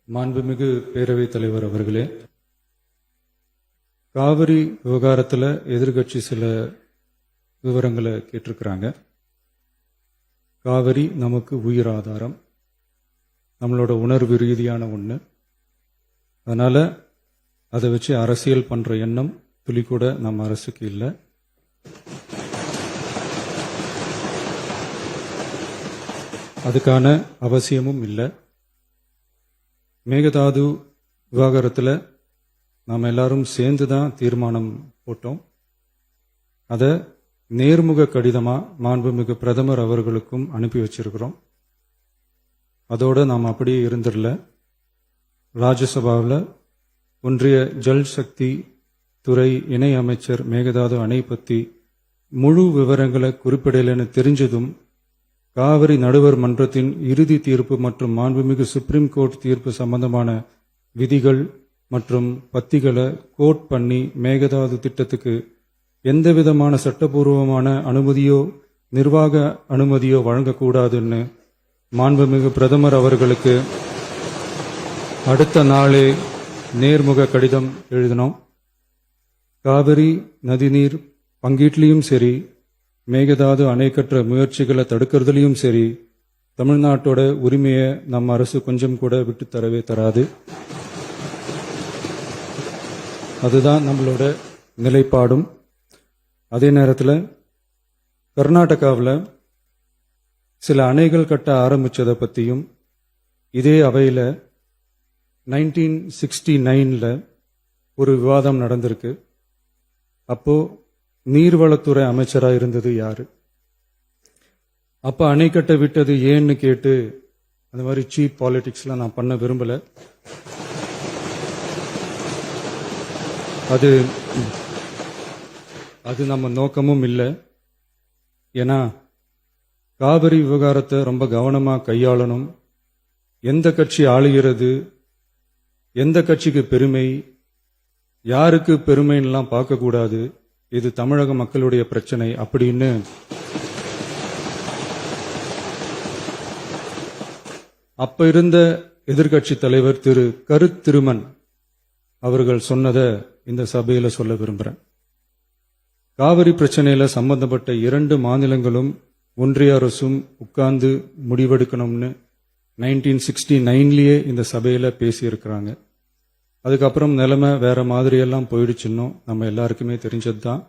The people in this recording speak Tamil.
மாண்புமிகு பேரவைத் தலைவர் அவர்களே, காவிரி விவகாரத்தில் எதிர்கட்சி சில விவரங்களை கேட்டிருக்கிறாங்க. காவிரி நமக்கு உயிர் ஆதாரம், நம்மளோட உணர்வு ரீதியான ஒன்று. அதனால் அதை வச்சு அரசியல் பண்ணுற எண்ணம் துளி கூட நம்ம அரசுக்கு இல்லை. அதுக்கான அவசியமும் இல்லை. மேகதாது விவகாரத்தில் நாம் எல்லாரும் சேர்ந்து தான் தீர்மானம் போட்டோம். அதை நேர்முக கடிதமாக மாண்புமிகு பிரதமர் அவர்களுக்கும் அனுப்பி வச்சிருக்கிறோம். அதோடு நாம் அப்படியே இருந்துடல. ராஜ்யசபாவில் ஒன்றிய ஜல் சக்தி துறை இணை அமைச்சர் மேகதாது அணை பற்றி முழு விவரங்களை குறிப்பிடலைன்னு தெரிஞ்சதும் காவிரி நடுவர் மன்றத்தின் இறுதி தீர்ப்பு மற்றும் மாண்புமிகு சுப்ரீம் கோர்ட் தீர்ப்பு சம்பந்தமான விதிகள் மற்றும் பத்திகளை கோட் பண்ணி மேகதாது திட்டத்துக்கு எந்தவிதமான சட்டபூர்வமான அனுமதியோ நிர்வாக அனுமதியோ வழங்கக்கூடாதுன்னு மாண்புமிகு பிரதமர் அவர்களுக்கு அடுத்த நாளே நேர்முக கடிதம் எழுதினோம். காவிரி நதிநீர் பங்கீட்டிலையும் சரி, மேகதாது அணை கட்டுற முயற்சிகளை தடுக்கிறதுலையும் சரி, தமிழ்நாட்டோட உரிமையை நம்ம அரசு கொஞ்சம் கூட விட்டு தரவே தராது. அதுதான் நம்மளோட நிலைப்பாடும். அதே நேரத்தில் கர்நாடகாவில் சில அணைகள் கட்ட ஆரம்பித்ததை பற்றியும் இதே அவையில் 1969 ஒரு விவாதம் நடந்திருக்கு. அப்போ நீர்வளத்துறை அமைச்சராக இருந்தது யாரு? அப்ப அணை கட்ட விட்டது ஏன்னு கேட்டு அந்த மாதிரி சீப் பாலிடிக்ஸ்லாம் நான் பண்ண விரும்பல. அது நம்ம நோக்கமும் இல்லை. ஏன்னா காவிரி விவகாரத்தை ரொம்ப கவனமா கையாளணும். எந்த கட்சி ஆளுகிறது, எந்த கட்சிக்கு பெருமை, யாருக்கு பெருமைன்னெலாம் பார்க்கக்கூடாது. இது தமிழக மக்களுடைய பிரச்சனை அப்படின்னு அப்ப இருந்த எதிர்கட்சி தலைவர் திரு கருத்திருமன் அவர்கள் சொன்னதை இந்த சபையில சொல்ல விரும்புகிறேன். காவிரி பிரச்சனையில சம்பந்தப்பட்ட 2 மாநிலங்களும் ஒன்றிய அரசும் உட்கார்ந்து முடிவெடுக்கணும்னு 1969 இந்த சபையில பேசியிருக்கிறாங்க. அதுக்கப்புறம் நிலைமை வேற மாதிரியெல்லாம் போயிடுச்சுன்னு நம்ம எல்லாருக்குமே தெரிஞ்சது தான்.